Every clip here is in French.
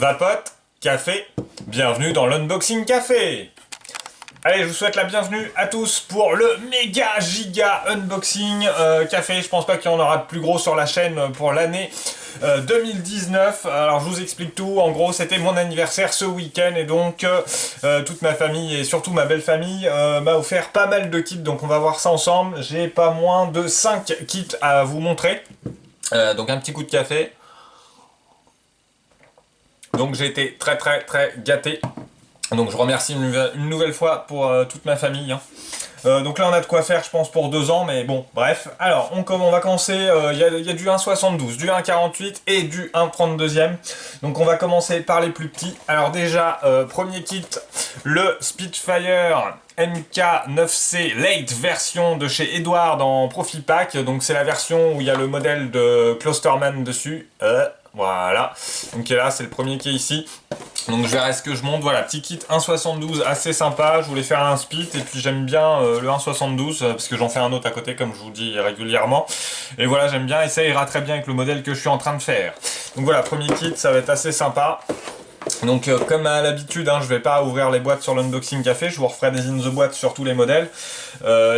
Vapote, café, bienvenue dans l'Unboxing Café. Allez, je vous souhaite la bienvenue à tous pour le méga giga unboxing café. Je pense pas qu'il y en aura de plus gros sur la chaîne pour l'année 2019. Alors je vous explique tout. En gros, c'était mon anniversaire ce week-end et donc toute ma famille et surtout ma belle famille m'a offert pas mal de kits. Donc on va voir ça ensemble. J'ai pas moins de 5 kits à vous montrer. Donc un petit coup de café. Donc j'ai été très gâté. Donc je remercie une nouvelle fois pour toute ma famille. Donc là on a de quoi faire je pense pour 2 ans, mais bon bref. Alors on va commencer, il y a du 1,72, du 1,48 et du 1,32e. Donc on va commencer par les plus petits. Alors déjà, premier kit, le Spitfire MK9C Late version de chez Edward en Profit Pack. Donc c'est la version où il y a le modèle de Klosterman dessus. Voilà, donc là c'est le premier qui est ici. Donc je verrai ce que je monte. Voilà, petit kit 1,72 assez sympa. Je voulais faire un split et puis j'aime bien le 1,72 parce que j'en fais un autre à côté comme je vous dis régulièrement. Et voilà, j'aime bien et ça ira très bien avec le modèle que je suis en train de faire. Donc voilà, premier kit, ça va être assez sympa. Donc comme à l'habitude, je vais pas ouvrir les boîtes sur l'unboxing café, je vous referai des in the boîte sur tous les modèles.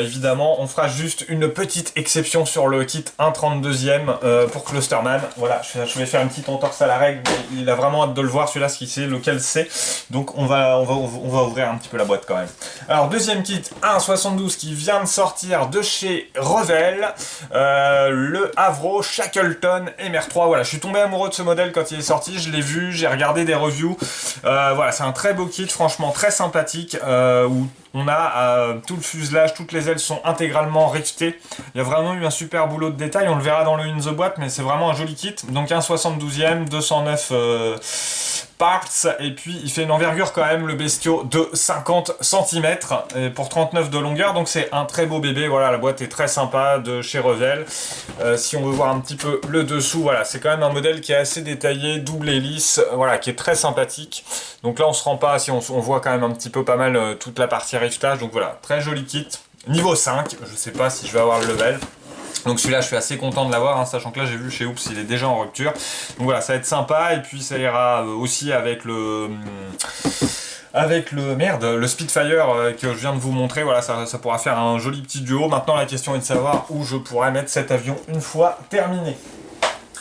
Évidemment, on fera juste une petite exception sur le kit 1,32e pour Klosterman. Voilà, je vais faire une petite entorse à la règle, mais il a vraiment hâte de le voir celui-là, ce qu'il sait, lequel c'est. Donc on va ouvrir un petit peu la boîte quand même. Alors deuxième kit 1,72 qui vient de sortir de chez Revell, le Avro Shackleton MR3. Voilà, je suis tombé amoureux de ce modèle quand il est sorti, je l'ai vu, j'ai regardé des reviews. Voilà, c'est un très beau kit, franchement très sympathique, où on a tout le fuselage, toutes les ailes sont intégralement rivetées. Il y a vraiment eu un super boulot de détail, on le verra dans le in the boîte, mais c'est vraiment un joli kit. Donc un 72e, 209 parts, et puis il fait une envergure quand même, le bestiau, de 50 cm pour 39 de longueur, donc c'est un très beau bébé. Voilà, la boîte est très sympa de chez Revell. Si on veut voir un petit peu le dessous, voilà, c'est quand même un modèle qui est assez détaillé, double hélice, voilà, qui est très sympathique. Donc là on se rend pas, si on voit quand même un petit peu pas mal toute la partie rivetage, donc voilà, très joli kit. Niveau 5, je sais pas si je vais avoir le level. Donc celui-là je suis assez content de l'avoir, sachant que là j'ai vu chez Oops il est déjà en rupture. Donc voilà, ça va être sympa et puis ça ira aussi avec le Spitfire que je viens de vous montrer. Voilà, ça pourra faire un joli petit duo. Maintenant la question est de savoir où je pourrais mettre cet avion une fois terminé.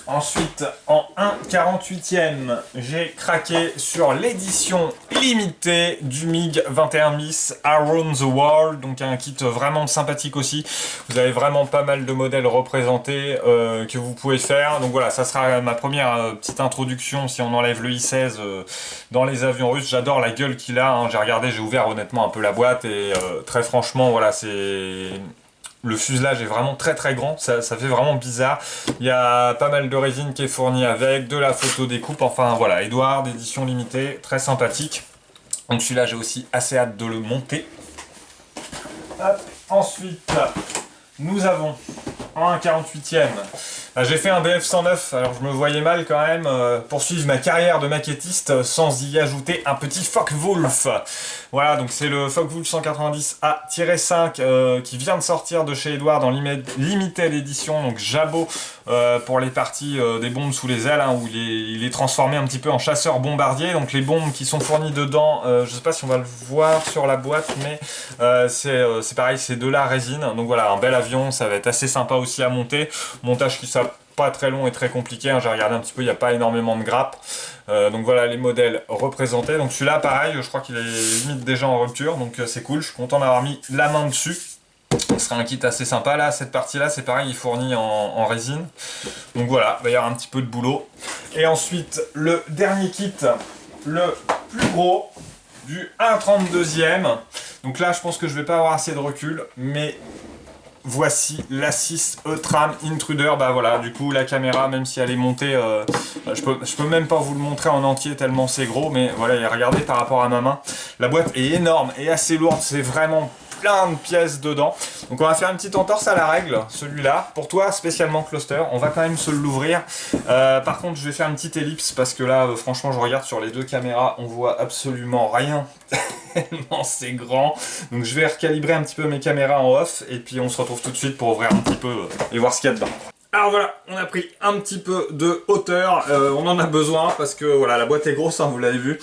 Ensuite, en 1,48e, j'ai craqué sur l'édition limitée du MiG 21 Miss Around the World, donc un kit vraiment sympathique aussi. Vous avez vraiment pas mal de modèles représentés que vous pouvez faire. Donc voilà, ça sera ma première petite introduction si on enlève le I-16 dans les avions russes. J'adore la gueule qu'il a, j'ai regardé, j'ai ouvert honnêtement un peu la boîte et très franchement, voilà, c'est... Le fuselage est vraiment très grand, ça fait vraiment bizarre. Il y a pas mal de résine qui est fournie avec, de la photo découpe, enfin voilà, Edward, édition limitée, très sympathique. Donc celui-là j'ai aussi assez hâte de le monter. Hop. Ensuite, nous avons en 1,48e, j'ai fait un BF109, alors je me voyais mal quand même poursuivre ma carrière de maquettiste sans y ajouter un petit Focke-Wulf. Voilà, donc c'est le Focke-Wulf 190A-5 qui vient de sortir de chez Edward en limited edition, donc jabot pour les parties des bombes sous les ailes, où il est transformé un petit peu en chasseur bombardier. Donc les bombes qui sont fournies dedans, je sais pas si on va le voir sur la boîte, mais c'est pareil, c'est de la résine. Donc voilà, un bel avion, ça va être assez sympa aussi à monter. Montage qui sera pas très long et très compliqué, j'ai regardé un petit peu, il n'y a pas énormément de grappes. Donc voilà les modèles représentés. Donc celui-là pareil, je crois qu'il est limite déjà en rupture, donc c'est cool, je suis content d'avoir mis la main dessus. Ce sera un kit assez sympa. Là, cette partie-là, c'est pareil, il est fourni en résine. Donc voilà, il va y avoir un petit peu de boulot. Et ensuite, le dernier kit, le plus gros, du 1,32e. Donc là, je pense que je vais pas avoir assez de recul, mais... Voici l'A6 E-Tram Intruder. Bah voilà, du coup la caméra, même si elle est montée, je peux même pas vous le montrer en entier tellement c'est gros, mais voilà, regardez par rapport à ma main, la boîte est énorme et assez lourde, c'est vraiment plein de pièces dedans. Donc on va faire une petite entorse à la règle, celui-là, pour toi spécialement Cluster, on va quand même se l'ouvrir. Par contre je vais faire une petite ellipse parce que là franchement je regarde sur les deux caméras, on voit absolument rien. Tellement c'est grand, donc je vais recalibrer un petit peu mes caméras en off et puis on se retrouve tout de suite pour ouvrir un petit peu et voir ce qu'il y a dedans. Alors voilà, on a pris un petit peu de hauteur, on en a besoin parce que voilà, la boîte est grosse, hein, vous l'avez vu.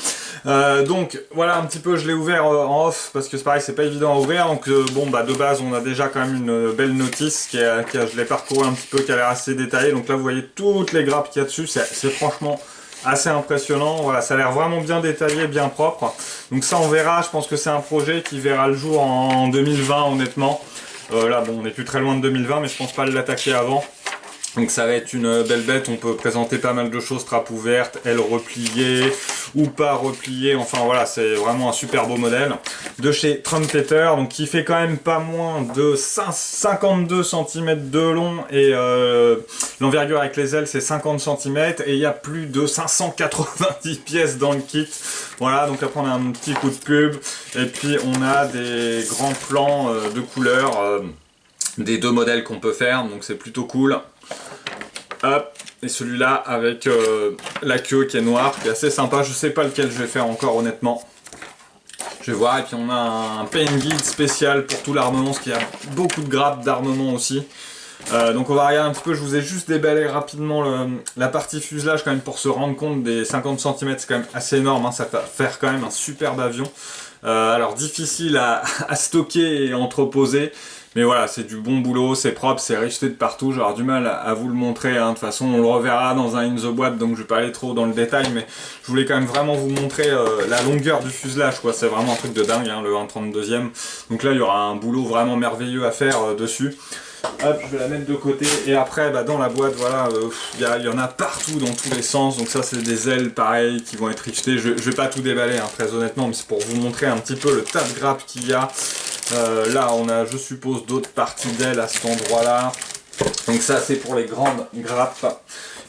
Donc voilà, un petit peu, je l'ai ouvert en off parce que c'est pareil, c'est pas évident à ouvrir. Donc bon, bah de base, on a déjà quand même une belle notice je l'ai parcouru un petit peu, qui a l'air assez détaillée. Donc là, vous voyez toutes les grappes qu'il y a dessus, c'est franchement assez impressionnant. Voilà, ça a l'air vraiment bien détaillé, bien propre. Donc ça, on verra. Je pense que c'est un projet qui verra le jour en 2020, honnêtement. Là, bon, on n'est plus très loin de 2020, mais je pense pas l'attaquer avant. Donc ça va être une belle bête, on peut présenter pas mal de choses, trappe ouverte, aile repliée ou pas repliée, enfin voilà, c'est vraiment un super beau modèle. De chez Trumpeter, donc qui fait quand même pas moins de 52 cm de long et l'envergure avec les ailes c'est 50 cm et il y a plus de 590 pièces dans le kit. Voilà, donc après on a un petit coup de pub et puis on a des grands plans de couleurs des deux modèles qu'on peut faire, donc c'est plutôt cool. Hop, et celui-là avec la queue qui est noire, qui est assez sympa. Je sais pas lequel je vais faire encore, honnêtement. Je vais voir. Et puis on a un paint guide spécial pour tout l'armement, parce qu'il y a beaucoup de grappes d'armement aussi. Donc on va regarder un petit peu. Je vous ai juste déballé rapidement la partie fuselage quand même pour se rendre compte des 50 cm. C'est quand même assez énorme, hein. Ça va faire quand même un superbe avion. Alors difficile à stocker et entreposer. Mais voilà, c'est du bon boulot, c'est propre, c'est richeté de partout. J'aurai du mal à vous le montrer, hein. De toute façon, on le reverra dans un in the boîte, donc je vais pas aller trop dans le détail, mais je voulais quand même vraiment vous montrer la longueur du fuselage, quoi. C'est vraiment un truc de dingue, hein, le 1/32e. Donc là, il y aura un boulot vraiment merveilleux à faire dessus. Hop, je vais la mettre de côté. Et après, bah, dans la boîte, voilà, il y en a partout dans tous les sens. Donc ça, c'est des ailes pareilles qui vont être richetées. Je vais pas tout déballer, hein, très honnêtement, mais c'est pour vous montrer un petit peu le tas de grappes qu'il y a. Là, on a, je suppose, d'autres parties d'ailes à cet endroit-là. Donc ça, c'est pour les grandes grappes.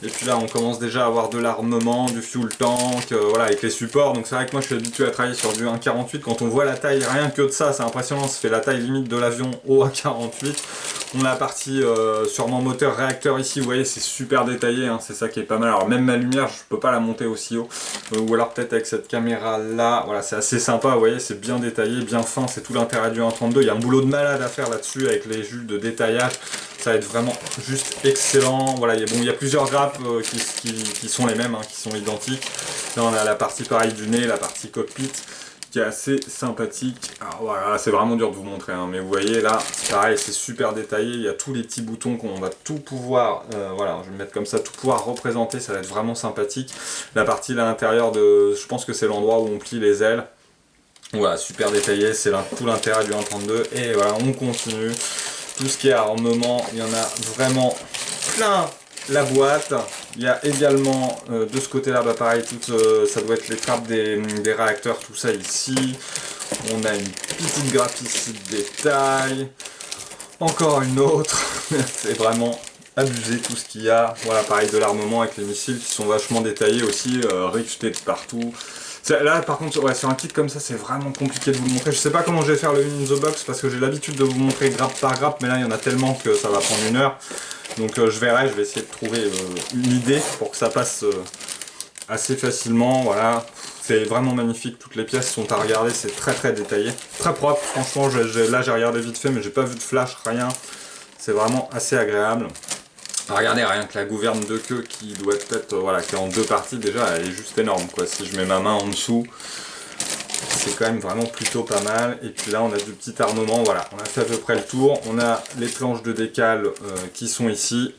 Et puis là, on commence déjà à avoir de l'armement, du fuel tank, voilà, avec les supports. Donc c'est vrai que moi, je suis habitué à travailler sur du 1,48. Quand on voit la taille, rien que de ça, c'est impressionnant. Ça fait la taille limite de l'avion au 1,48. On a la partie sûrement moteur réacteur ici. Vous voyez, c'est super détaillé, hein, c'est ça qui est pas mal. Alors même ma lumière, je peux pas la monter aussi haut. Ou alors peut-être avec cette caméra-là. Voilà, c'est assez sympa. Vous voyez, c'est bien détaillé, bien fin. C'est tout l'intérêt du 1,32. Il y a un boulot de malade à faire là-dessus avec les jus de détaillage. Ça va être vraiment juste excellent. Voilà, il y a plusieurs grappes qui sont les mêmes, hein, qui sont identiques. Là, on a la partie pareil du nez, la partie cockpit, qui est assez sympathique. Alors voilà, c'est vraiment dur de vous montrer, hein, mais vous voyez là, c'est pareil, c'est super détaillé. Il y a tous les petits boutons qu'on va tout pouvoir, voilà, je vais me mettre comme ça, tout pouvoir représenter. Ça va être vraiment sympathique. La partie là, à l'intérieur de, je pense que c'est l'endroit où on plie les ailes. Voilà, super détaillé, c'est tout l'intérêt du 1,32. Et voilà, on continue. Tout ce qui est armement, il y en a vraiment plein la boîte. Il y a également de ce côté là, bah pareil, ça doit être les trappes des réacteurs, tout ça ici. On a une petite grappe ici de détail. Encore une autre. C'est vraiment abusé tout ce qu'il y a. Voilà, pareil de l'armement avec les missiles qui sont vachement détaillés aussi, richetés de partout. Là par contre, ouais, sur un kit comme ça, c'est vraiment compliqué de vous le montrer. Je sais pas comment je vais faire le in the box parce que j'ai l'habitude de vous montrer grappe par grappe, mais là il y en a tellement que ça va prendre une heure. Donc je verrai, je vais essayer de trouver une idée pour que ça passe assez facilement. Voilà, c'est vraiment magnifique, toutes les pièces sont à regarder, c'est très très détaillé, très propre. Franchement, là j'ai regardé vite fait, mais j'ai pas vu de flash, rien. C'est vraiment assez agréable. Regardez, rien que la gouverne de queue qui doit être, voilà, qui est en deux parties déjà, elle est juste énorme, quoi. Si je mets ma main en dessous, c'est quand même vraiment plutôt pas mal. Et puis là, on a du petit armement, voilà, on a fait à peu près le tour. On a les planches de décale qui sont ici.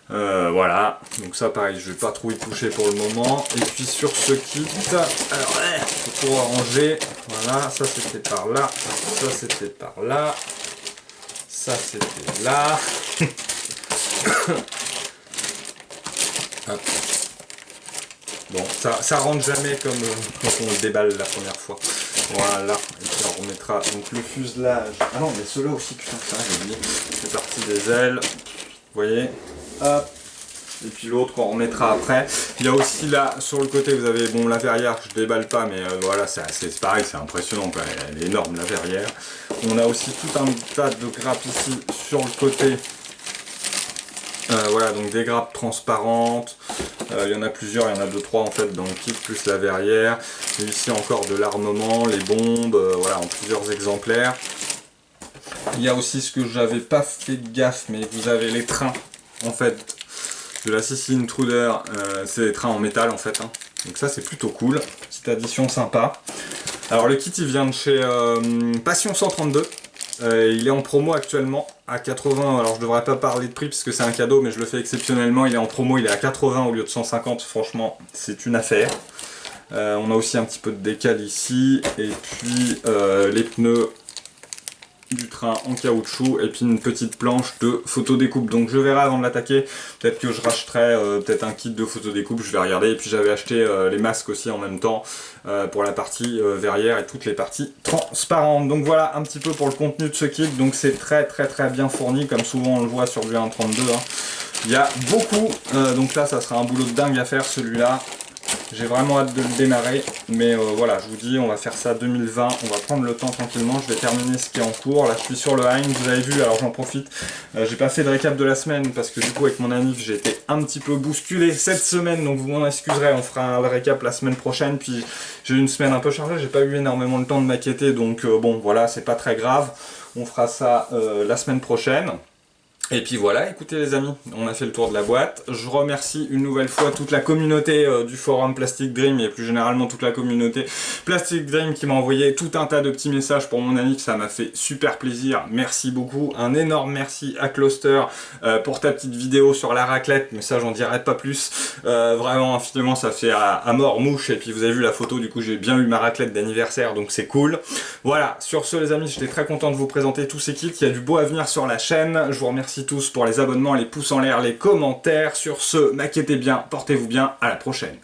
Voilà, donc ça pareil, je vais pas trop y toucher pour le moment. Et puis sur ce kit, alors, faut tout ranger. Voilà, ça c'était par là, ça c'était par là, ça c'était là. Hop. Bon, ça rentre jamais comme quand on le déballe la première fois. Voilà, et puis on remettra donc le fuselage. Ah non, mais ceux-là aussi, putain, ça j'ai oublié. C'est parti des ailes. Vous voyez, hop. Et puis l'autre qu'on remettra après. Il y a aussi là, sur le côté, vous avez, bon, la verrière, je déballe pas, mais voilà, c'est pareil, c'est impressionnant, quoi. Elle est énorme, la verrière. On a aussi tout un tas de grappes ici sur le côté. Voilà, donc des grappes transparentes, il y en a plusieurs, il y en a 2-3 en fait dans le kit, plus la verrière. Et ici encore de l'armement, les bombes, voilà, en plusieurs exemplaires. Il y a aussi ce que j'avais pas fait de gaffe, mais vous avez les trains en fait de la CC Intruder, c'est des trains en métal en fait, hein. Donc ça c'est plutôt cool, petite addition sympa. Alors le kit il vient de chez Passion 132, il est en promo actuellement à 80, alors je devrais pas parler de prix parce que c'est un cadeau mais je le fais exceptionnellement, il est en promo, il est à 80 au lieu de 150, franchement c'est une affaire. On a aussi un petit peu de décal ici, et puis les pneus du train en caoutchouc, et puis une petite planche de photo découpe. Donc je verrai avant de l'attaquer, peut-être que je racheterai peut-être un kit de photo découpe, je vais regarder. Et puis j'avais acheté les masques aussi en même temps pour la partie verrière et toutes les parties transparentes. Donc voilà un petit peu pour le contenu de ce kit. Donc c'est très bien fourni, comme souvent on le voit sur du 1.32, hein. Il y a beaucoup, donc là ça sera un boulot de dingue à faire celui-là. J'ai vraiment hâte de le démarrer, mais voilà, je vous dis, on va faire ça 2020, on va prendre le temps tranquillement, je vais terminer ce qui est en cours. Là je suis sur le Heinz, vous avez vu, alors j'en profite, j'ai pas fait de récap de la semaine parce que du coup avec mon anniv j'ai été un petit peu bousculé cette semaine, donc vous m'en excuserez, on fera un récap la semaine prochaine. Puis j'ai eu une semaine un peu chargée, j'ai pas eu énormément de temps de maqueter, donc bon voilà, c'est pas très grave, on fera ça la semaine prochaine. Et puis voilà, écoutez les amis, on a fait le tour de la boîte. Je remercie une nouvelle fois toute la communauté du forum Plastic Dream et plus généralement toute la communauté Plastic Dream qui m'a envoyé tout un tas de petits messages pour mon anniv, ça m'a fait super plaisir, merci beaucoup. Un énorme merci à Cluster pour ta petite vidéo sur la raclette, mais ça j'en dirai pas plus. Vraiment infiniment, ça fait à mort mouche, et puis vous avez vu la photo, du coup j'ai bien eu ma raclette d'anniversaire, donc c'est cool. Voilà, sur ce les amis, j'étais très content de vous présenter tous ces kits, il y a du beau à venir sur la chaîne. Je vous remercie tous pour les abonnements, les pouces en l'air, les commentaires. Sur ce, maquettez bien, portez-vous bien, à la prochaine.